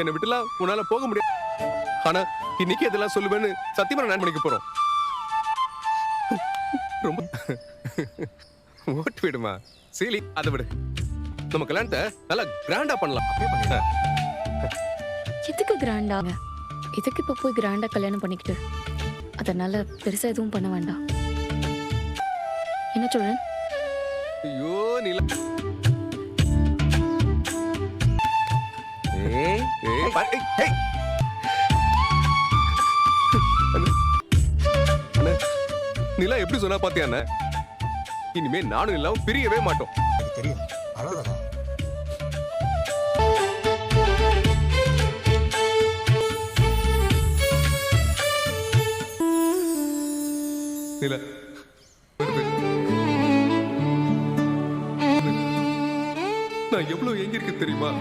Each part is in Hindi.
என்னை விட்டுலாம் உன்னால போக முடியாது. ஆனா இன்னைக்கு இதெல்லாம் சொல்லுவேன்னு சத்தியமா நான் பண்ணிக்க போறோம். ரொம்ப ஓட்டு விடுமா சீலி, அதை விடு. நம்ம கல்யாணத்தை நல்லா கிராண்டா பண்ணலாம். எதுக்கு கிராண்டா? இதுக்கு இப்ப போய் கிராண்டா கல்யாணம் பண்ணிக்கிட்டு அதனால பெருசா எதுவும் பண்ண வேண்டாம். என்ன சொல்றேன்? ஐயோ நிலா, நிலா எப்படி சொன்னா பாத்தியா? இனிமே நானும் நிலாவும் பிரியவே மாட்டோம். தெரியும். அவ்வளவுதான். நிலா, நான் எவ்வளவு எங்கிருக்கு தெரியுமா?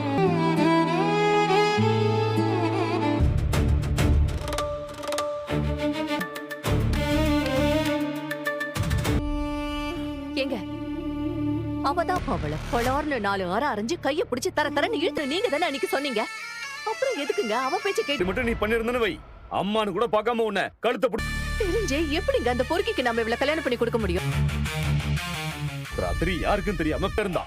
ஏங்க அவதான் அவளை பலார்னு 4 ஆற அரைஞ்சு கைய பிடிச்சு தரன்னு இழுத்து நீங்க தானே அன்னைக்கு சொன்னீங்க. அப்புறம் எதுக்குங்க அவ பேச்ச கேட்டு மட்டும் நீ பண்ணிருந்தனு வை. அம்மானு கூட பார்க்காம உன்னை கழுத்தை பிடி. தெரிஞ்சே எப்படிங்க அந்த பொறுக்கிக்கு நம்ம இவளை கல்யாணம் பண்ணி கொடுக்க முடியும்? ராத்திரி யாருக்கும் தெரியாம பிறந்தா.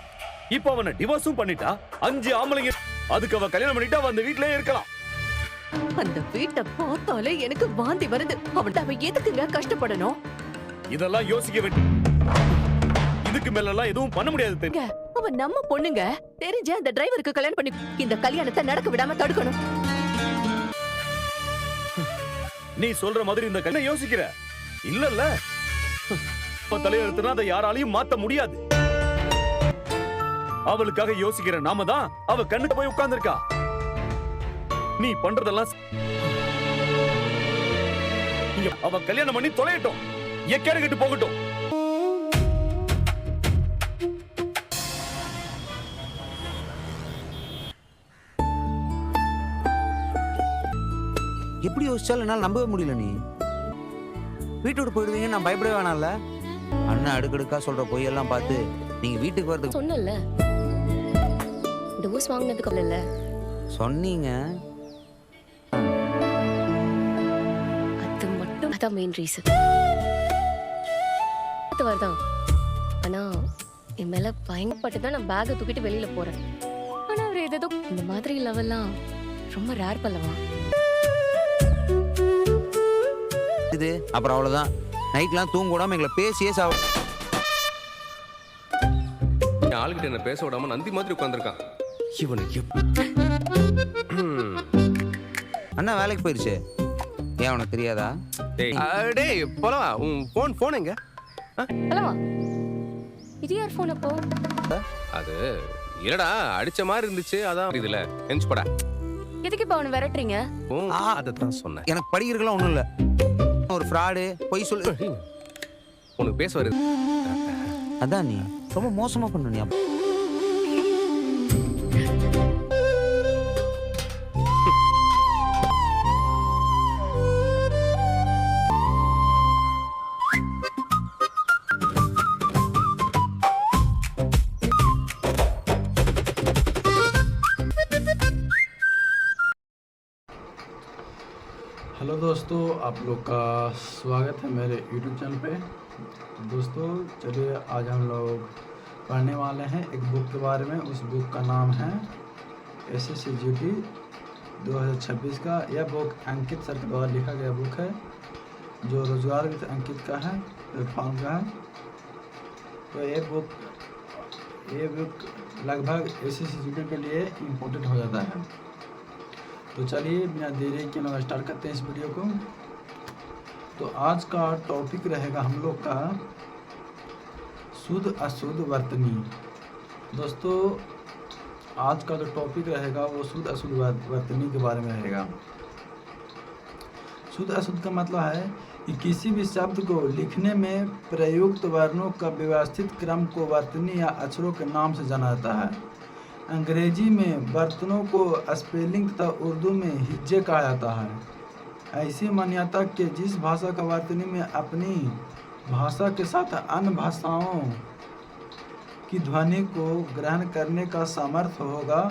இப்ப அவனை டிவோர்ஸும் பண்ணிட்டா. 5 ஆம்பளைங்க. அதுக்கு அவ கல்யாணம் பண்ணிட்டா அந்த வீட்லயே இருக்கலாம். அந்த வீட்டை பார்த்தாலே எனக்கு வாந்தி வருது. அவ எதுக்குங்க கஷ்டப்படணும்? இதெல்லாம் யோசிக்க வேண்டிய. இதுக்கு மேல எல்லாம் எதுவும் பண்ண முடியாது. அவ நம்ம பொண்ணுங்க. தெரிஞ்ச அந்த டிரைவருக்கு கல்யாணம் பண்ணி இந்த கல்யாணத்தை நடக்க விடாம தடுக்கணும். நீ சொல்ற மாதிரி இந்த கல்யாணம் யோசிக்கிற இல்லல்ல? தலையெழுத்துனா அதை யாராலையும் மாத்த முடியாது. அவளுக்காக யோசிக்கிற நாம தான் அவ கண்ணுக்கு போய் உட்கார்ந்திருக்கா. நீ பண்றதெல்லாம் அவ கல்யாணம் பண்ணி தொலையட்டும். எக்கேடு கட்டு போகட்டும். எப்படி யோசிச்சாலும் என்னால நம்பவே முடியல. நீ வீட்டு விட்டு போயிடுவீங்க நான் பயப்படவே வேணாம்ல. அண்ணன் அடுக்கடுக்கா சொல்ற பொய்யெல்லாம் பார்த்து நீங்க வீட்டுக்கு வரதுக்கு சொன்னல டிவோர்ஸ் வாங்கினதுக்கு அப்புறம் இல்ல சொன்னீங்க. அது மட்டும் அதான் மெயின் ரீசன். வரதான் ஆனா என் மேல பயங்கப்பட்டு தான் நான் பேக்கை தூக்கிட்டு வெளியில போறேன். ஆனா அவர் ஏதோ இந்த மாதிரி லெவல்லாம் ரொம்ப ரேர் பல்லவா. இது அப்புறம் அவ்வளவுதான். நைட்லாம் தூங்க விடாம எங்களை பேசியே ஆளுகிட்ட என்ன பேச விடாம நந்தி மாதிரி உட்கார்ந்திருக்கான். இவனுக்கு அண்ணா வேலைக்கு போயிருச்சு. ஏன் உனக்கு தெரியாதா? டேய் போலாம். உன் போன் எங்க? பலவா இது யார் போன்? அப்போ அது இல்லடா, அடிச்ச மாதிரி இருந்துச்சு. அதான் இதுல எஞ்சி போடா. எதுக்கு இப்ப அவனை விரட்டுறீங்க? அதான் சொன்னேன். எனக்கு படிக்கிறதுலாம் ஒண்ணும் இல்ல. ஒரு ஃப்ராடு பொய் சொல்லு. உனக்கு பேச வருது. அதான் நீ ரொம்ப மோசமா பண்ண. நீ हेलो दोस्तों, आप लोग का स्वागत है मेरे YouTube चैनल पे। दोस्तों चलिए आज हम लोग पढ़ने वाले हैं एक बुक के बारे में। उस बुक का नाम है SSCGT 2026 का। यह बुक अंकित सर के द्वारा लिखा गया बुक है, जो रोजगार विद अंकित का है, प्लेटफॉर्म का है। तो ये बुक लगभग SSCGT के लिए इम्पोर्टेंट हो जाता है। तो चलिए बिना देरी के लोग स्टार्ट करते हैं इस वीडियो को। तो आज का टॉपिक रहेगा हम लोग का शुद्ध अशुद्ध वर्तनी। दोस्तों आज का जो टॉपिक रहेगा वो शुद्ध अशुद्ध वर्तनी के बारे में रहेगा। शुद्ध अशुद्ध का मतलब है कि किसी भी शब्द को लिखने में प्रयुक्त वर्णों का व्यवस्थित क्रम को वर्तनी या अक्षरों के नाम से जाना जाता है। अंग्रेजी में बर्तनों को स्पेलिंग तथा उर्दू में हिज्जे कहा जाता है। ऐसी मान्यता कि जिस भाषा का वर्तनी में अपनी भाषा के साथ अन्य भाषाओं की ध्वनि को ग्रहण करने का सामर्थ्य होगा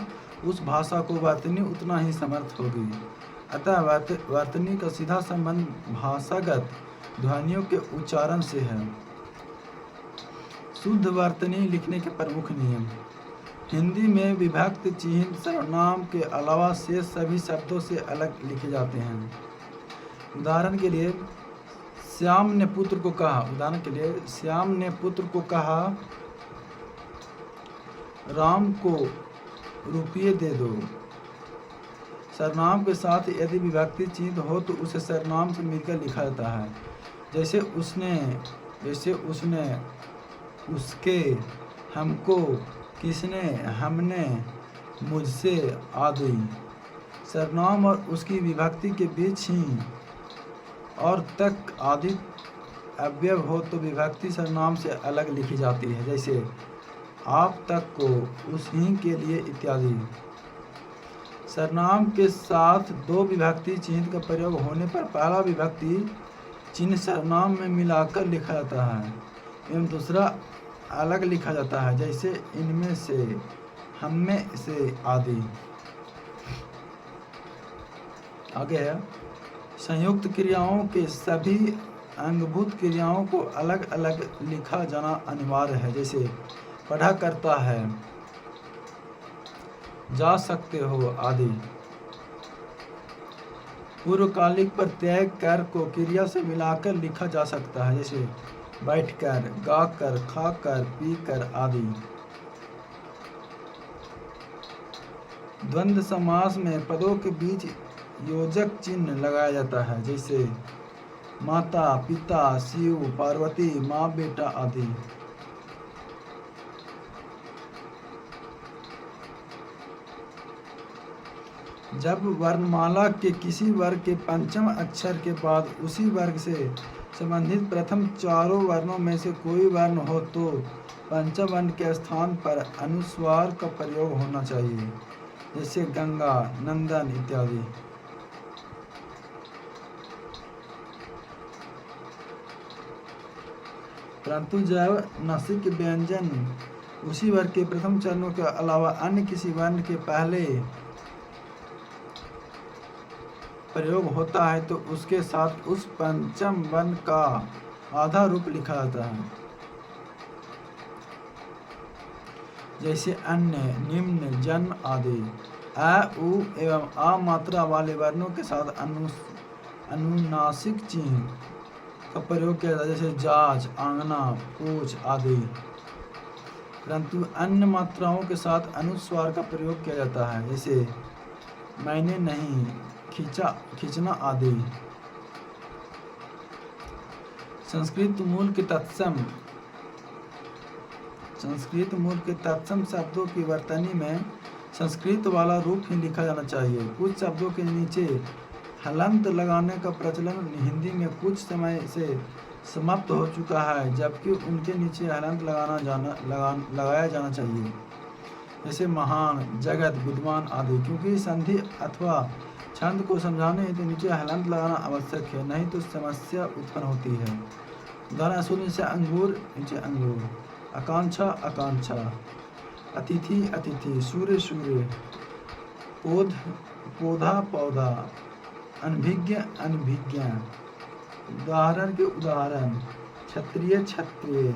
उस भाषा को वर्तनी उतना ही समर्थ होगी। अतः वर्तनी का सीधा संबंध भाषागत ध्वनियों के उच्चारण से है। शुद्ध वर्तनी लिखने के प्रमुख नियम। हिंदी में विभक्त चिन्ह सर्वनाम के अलावा शेष सभी शब्दों से अलग लिखे जाते हैं। उदाहरण के लिए श्याम ने पुत्र को कहा, उदाहरण के लिए श्याम ने पुत्र को कहा राम को रुपये दे दो। सर्वनाम के साथ यदि विभक्ति चिन्ह हो तो उसे सर्वनाम से मिलकर लिखा जाता है। जैसे उसने, उसके, हमको, किसने, हमने, मुझसे आदि। सर्वनाम और उसकी विभक्ति के बीच ही और तक आदि अव्यय हो तो विभक्ति सर्वनाम से अलग लिखी जाती है। जैसे आप तक को, उस ही के लिए इत्यादि। सर्वनाम के साथ दो विभक्ति चिन्ह का प्रयोग होने पर पहला विभक्ति चिन्ह सर्वनाम में मिलाकर लिखा जाता है एवं दूसरा अलग लिखा जाता है। जैसे इनमें से, हममें से आदि। आगे है संयुक्त क्रियाओं के सभी अंगभूत क्रियाओं को अलग अलग लिखा जाना अनिवार्य है। जैसे पढ़ा करता है, जा सकते हो आदि। पूर्वकालिक प्रत्यय कर को क्रिया से मिलाकर लिखा जा सकता है। जैसे बैठकर, गाकर, खाकर, पीकर आदि। द्वंद्व समास में पदों के बीच योजक चिन्ह लगाया जाता है। जैसे माता, पिता, शिव, पार्वती, माँ, बेटा आदि। जब वर्णमाला के किसी वर्ग के पंचम अक्षर के बाद उसी वर्ग से संबंधित प्रथम चारों वर्णों में से कोई वर्ण हो तो पंचम वर्ण के स्थान पर अनुस्वार का प्रयोग होना चाहिए। जैसे गंगा, नंदन इत्यादि। परंतु जब नासिक व्यंजन उसी वर्ग के प्रथम चरणों के अलावा अन्य किसी वर्ण के पहले प्रयोग होता है तो उसके साथ उस पंचम वर्ण का आधा रूप लिखा जाता है। जैसे अन्य, निम्न, जन्म आदि। अ, उ एवं आ मात्रा वाले वर्णों के साथ अनुनासिक चिन्ह का प्रयोग किया जाता है। जैसे जांच, आंगना, पूछ आदि। परंतु अन्य मात्राओं के साथ अनुस्वार का प्रयोग किया जाता है। जैसे मैंने नहीं, खींचना आदि। संस्कृत मूल के तत्सम शब्दों की वर्तनी में संस्कृत वाला रूप ही लिखा जाना चाहिए। कुछ शब्दों के नीचे हलंत लगाने का प्रचलन हिंदी में कुछ समय से समाप्त हो चुका है, जबकि उनके नीचे हलंत लगाया जाना चाहिए। जैसे महान, जगत, विद्वान आदि। क्योंकि संधि अथवा छंद को समझाने हेतु नीचे हलंत लगाना आवश्यक है, नहीं तो समस्या उत्पन्न होती है। उदाहरण स्वरूप नीचे अंगूर, नीचे अंगूर। आकांक्षा, आकांक्षा। अतिथि, अतिथि। सूर्य, सूर्य। पौधा, पौधा। अनभिज्ञ, अनभिज्ञ। उदाहरण के उदाहरण। क्षत्रिय, क्षत्रिय।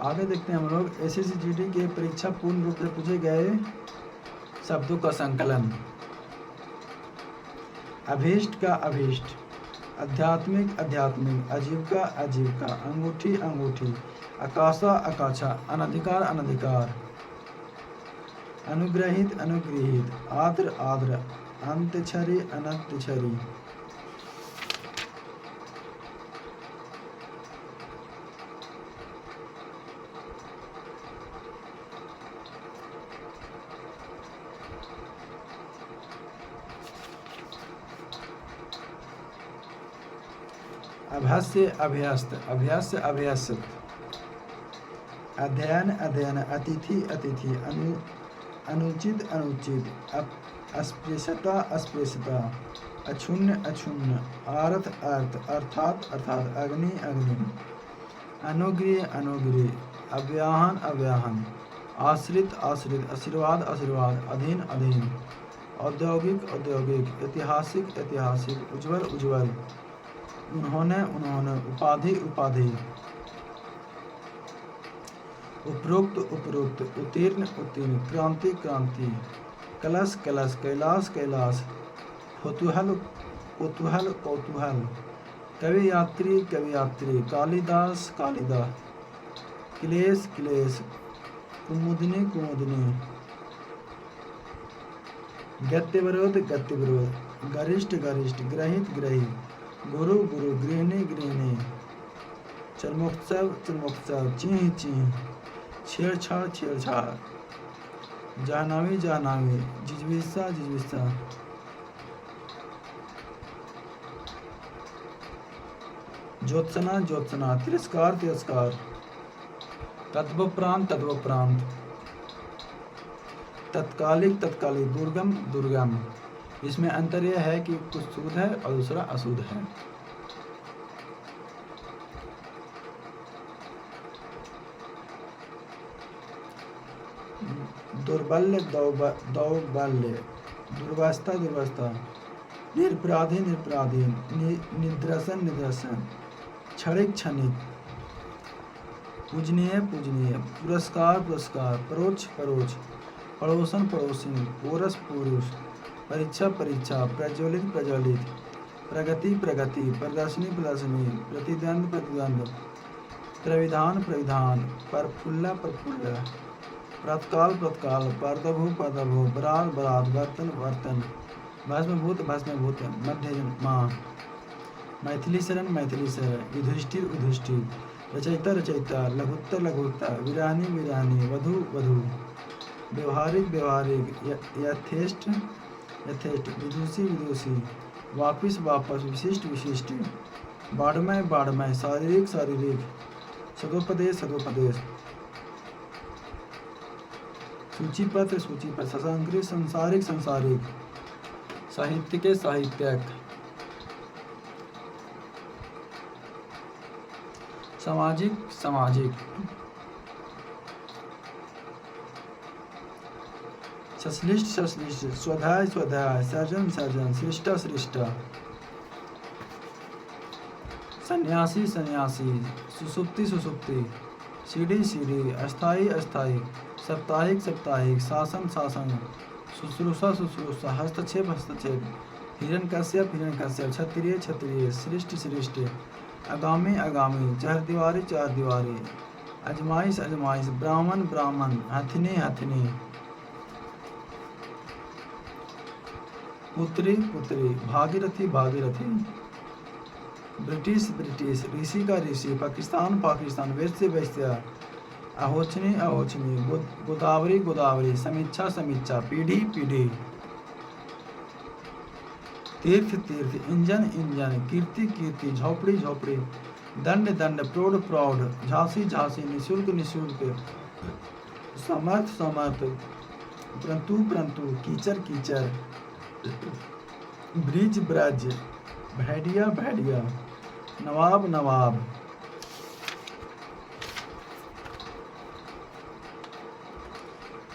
आगे देखते हैं हम लोग SSCGD के परीक्षा पूर्ण रूप से पूछे गए शब्दों का संकलन। अभीष्ट का अभीष्ट, आध्यात्मिक, आध्यात्मिक, आजीविका, आजीविका, अंगूठी, अंगूठी, आकाशा, आकाशा, अनधिकार, अनधिकार, अनुग्रहित, अनुग्रहित, आद्र, आद्र, अंतछरी, अनंतछरी। अभ्यास्य, अभ्यस्त, अभ्यास्य, अभ्यासत, अध्ययन, अध्ययन, अतिथि, अतिथि, अनुचित, अनुचित, अस्पृश्यता अस्पृश्यता, अक्षुण्ण अक्षुण्ण, अर्थ अर्थ, अर्थात अर्थात, अग्नि अग्नि, अनुग्रह अनुग्रह, अव्याहन अव्याहन, आश्रित आश्रित, आशीर्वाद आशीर्वाद, अधीन अधीन, औद्योगिक औद्योगिक, ऐतिहासिक ऐतिहासिक, उज्ज्वल उज्ज्वल, उन्होंने उन्होंने, उपाधि उपाधि, उपरोक्त उपरोक्त, उत्तीर्ण उत्तीर्ण, क्रांति क्रांति, कलश कलश, कैलाश कैलाश, कौतूहल कौतूहल कौतूहल, कवि यात्री, कालिदास कालिदास, क्लेश क्लेश, कुमुदनी कुमुदनी, गत्य विरोध, गरिष्ठ गरिष्ठ, ग्रहित ग्रहित, गुरु गुरु, गृहिणी गृहिणी, चर्मोत्सव चर्मोत्सव, चिन्ह चिन्ह, छेड़छाड़ छेड़छाड़, जाहनावी जाहनावी, जिजविसा जिजविसा, ज्योत्सना ज्योत्सना, तिरस्कार तिरस्कार, तत्वप्रांत तत्वप्रांत, तत्कालिक तत्कालिक, दुर्गम दुर्गम। इसमें अंतर यह है कि कुछ शुद्ध है और दूसरा अशुद्ध है। दुर्बल्य दौर्बल्य, दुर्वस्था दुर्वस्था, निरपराधी निरपराधी, निद्रसन निद्रसन, क्षणिक क्षणिक, पूजनीय पूजनीय, पुरस्कार पुरस्कार, परोक्ष परोक्ष, पड़ोसन पड़ोसी, पोरस पुरुष, परीक्षा परीक्षा, प्रज्वलित प्रज्वलित, प्रगति प्रगति, प्रदर्शनी प्रदर्शनी, प्रतिद्वंद प्रतिद्वंद, प्रविधान प्रविधान, प्रफुल्ल प्रफुल्ल, प्रातकाल प्रातकाल, पर्दभु पर्दभु, बरात बरात, बर्तन बर्तन, भस्मभूत भस्मभूत, मध्य माँ, मैथिली शरण, युधिष्ठिर युधिष्ठिर, रचयिता रचयिता, लघुत्तर लघुत्तर, विरानी विरानी, वधु वधु, व्यवहारिक व्यवहारिक, यथेष्ट यथेष्ट, विदुषी विदुषी, वापिस वापस, विशिष्ट विशिष्ट, बाढ़मय बाढ़मय, शारीरिक शारीरिक, सदोपदेश सदोपदेश, सूचीपत्र सूचीपत्र, सशंकृत संसारिक संसारिक, साहित्य के साहित्यक, सामाजिक सामाजिक, सश्लिष्ट सश्लिष्ट, स्वाध्याय स्वाध्याय, सर्जन सर्जन, सृष्टा सृष्टा, सन्यासी सन्यासी, सुसुप्ति सुसुप्ति, सीढ़ी सीढ़ी, अस्थाई अस्थाई, साप्ताहिक साप्ताहिक, शासन शासन, शुश्रूषा शुश्रूषा, हस्तक्षेप हस्तक्षेप, हिरण्यकश्यप हिरण्यकश्यप, क्षत्रिय क्षत्रिय, सृष्टि सृष्टि, आगामी आगामी, चहरदीवारी चहरदीवारी, अजमाइश अजमाइश, ब्राह्मण ब्राह्मण, हथिनी हथिनी, पुत्री पुत्री, भागीरथी भागीरथी, ब्रिटिश ब्रिटिश, ऋषि का ऋषि, पाकिस्तान पाकिस्तान, वैश्य वैश्य, अहोचनी अहोचनी, गोदावरी गोदावरी, समीक्षा समीक्षा, पीढ़ी पीढ़ी, तीर्थ तीर्थ, इंजन इंजन, कीर्ति कीर्ति, झोपड़ी झोपड़ी, दंड दंड, प्रौढ़ प्रौढ़, झांसी झांसी, निःशुल्क निःशुल्क, समर्थ समर्थ, परंतु परंतु, कीचड़ कीचड़, ब्रिज ब्रज, भेड़िया भेड़िया, नवाब नवाब,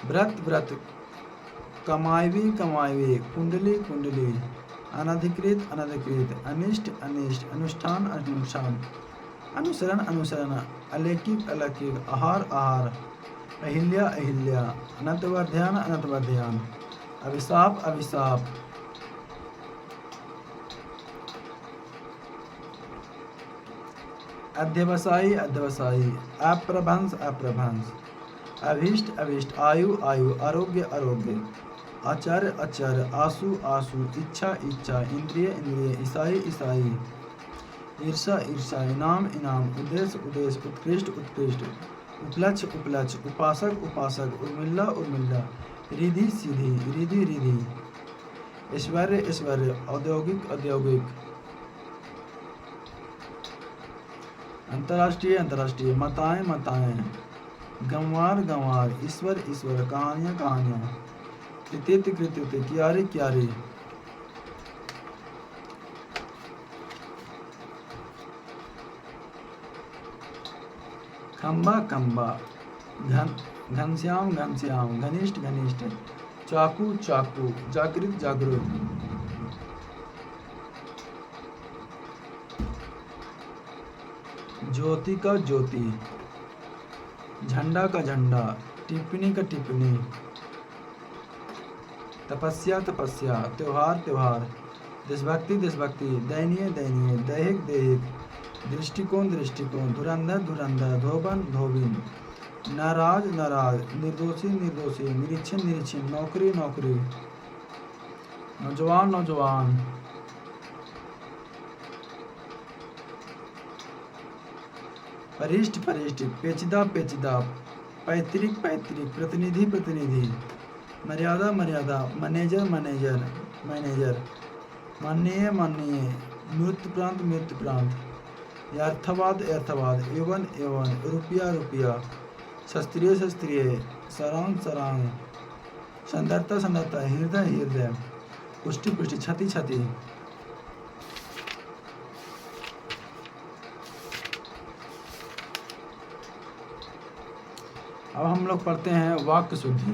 व्रत व्रत, कमाईवी कमाईवी, कुंडली कुंडली, अनधिकृत अनधिकृत, अनिष्ट अनिष्ट, अनुष्ठान अनुष्ठान, अनुसरण अनुसरण, अलौकिक अलौकिक, आहार आहार, अहिल्या अहिल्या, अनंतवर्ध्यान अनंतवर्ध्यान, अभिशाप अभिशाप, अध्यवसायी अध्यवसायी, अप्रभंस अप्रभंस, अभीष्ट अभीष्ट, आयु आयु, आरोग्य आरोग्य, आचार्य आचार्य, आसु आसु, इच्छा इच्छा, इंद्रिय इंद्रिय, ईसाई ईसाई, ईर्षा ईर्षा, इनाम इनाम, उद्देश्य उद्देश्य, उत्कृष्ट उत्कृष्ट, उपलक्ष्य उपलक्ष्य, उपासक उपासक, उर्मिल्ला उर्मिल्ला, रिधि सीधी, रिधि रिधि, ऐश्वर्य ऐश्वर्य, औद्योगिक औद्योगिक, अंतर्राष्ट्रीय अंतर्राष्ट्रीय, मताएं मताएं, गंवार गंवार, ईश्वर ईश्वर, कहानियाँ कहानियाँ, कृतित कृतित क्यारे क्यारे खंबा खंबा घनश्याम घनश्याम घनिष्ठ घनिष्ठ चाकू चाकू जागृत जागृत ज्योति का ज्योति झंडा का झंडा टिप्पणी का टिप्पणी तपस्या तपस्या त्योहार त्योहार देशभक्ति देशभक्ति दयनीय दयनीय दैहिक दैहिक दृष्टिकोण दृष्टिकोण धुरंधर धुरंधर धोबन धोबिन नाराज नाराज निर्दोषी निर्दोषी निरीक्षण निरीक्षण नौकरी नौकरी नौजवान नौजवान परिष्ठ परिष्ठ पेचीदा पेचीदा पैतृक पैतृक प्रतिनिधि प्रतिनिधि मर्यादा मर्यादा मैनेजर मैनेजर मैनेजर माननीय माननीय मृत्यु प्रांत मृत्यु प्रांत यथावाद यथावाद एवं एवं रुपया रुपया शास्त्रीय शास्त्रीय सरांग सरांग संदरता संदरता हृदय हृदय पुष्टि पुष्टि छति छति अब हम लोग पढ़ते हैं वाक्य शुद्धि।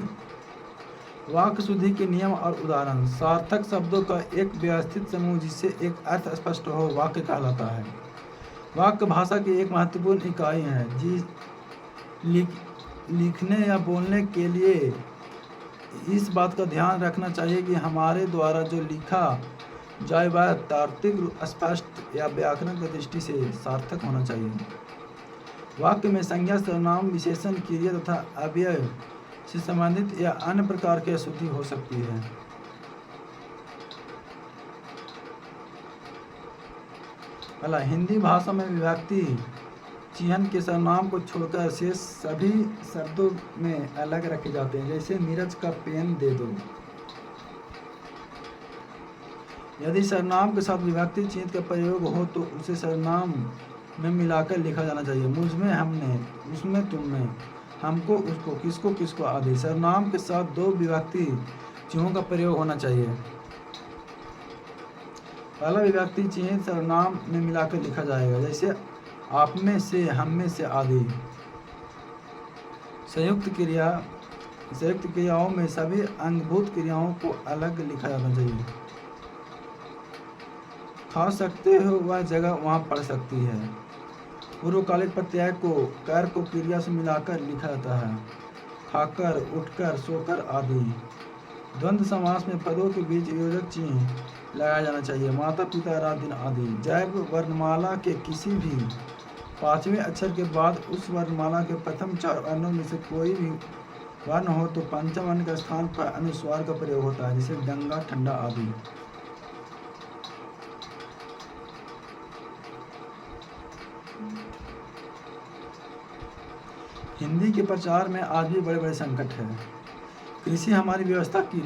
वाक्य शुद्धि के नियम और उदाहरण। सार्थक शब्दों का एक व्यवस्थित समूह जिससे एक अर्थ स्पष्ट हो वाक्य कहलाता है। वाक्य भाषा की एक महत्वपूर्ण इकाई है लिखने या बोलने के लिए इस बात का ध्यान रखना चाहिए कि हमारे द्वारा जो लिखा जाए वह तार्किक स्पष्ट या व्याकरण की दृष्टि से सार्थक होना चाहिए। वाक्य में संज्ञा सर्वनाम विशेषण क्रिया तथा अव्यय से संबंधित या अन्य प्रकार की अशुद्धि हो सकती है। पहला, हिंदी भाषा में विभक्ति चिन्ह के सर्वनाम को छोड़कर शेष सभी शब्दों में अलग रखे जाते हैं। जैसे नीरज का पेन दे दो। यदि सर्वनाम के साथ विभक्ति चिन्ह का प्रयोग हो तो उसे सर्वनाम में मिलाकर लिखा जाना चाहिए। मुझ में हमने, उसमें तुम में, हमको उसको, किसको किसको आदि। सर्वनाम के साथ दो विभक्ति चिन्हों का प्रयोग होना चाहिए। पहला विभक्ति चिन्ह सर्वनाम में मिलाकर लिखा जाएगा, जैसे आप में से, हम में से आदि। संयुक्त क्रियाओं में सभी अंगभूत क्रियाओं को अलग लिखा जाना चाहिए। खा सकते हो वह जगह वहाँ पड़ सकती है। पूर्वकालिक प्रत्यय को कर को क्रिया से मिलाकर लिखा जाता है। खाकर, उठकर, सोकर आदि। द्वंद्व समास में पदों के बीच योजक चिन्ह लगाया जाना चाहिए। माता पिता रात दिन आदि। जैव वर्णमाला के किसी भी पांचवें अक्षर के बाद उस वर्णमाला के प्रथम चार वर्णों में से कोई भी वर्ण हो तो पंचम वर्ण के स्थान पर अनुस्वार का प्रयोग होता है, जैसे गंगा, ठंडा आदि। हिंदी के प्रचार में आज भी बड़े बड़े संकट है। कृषि हमारी व्यवस्था की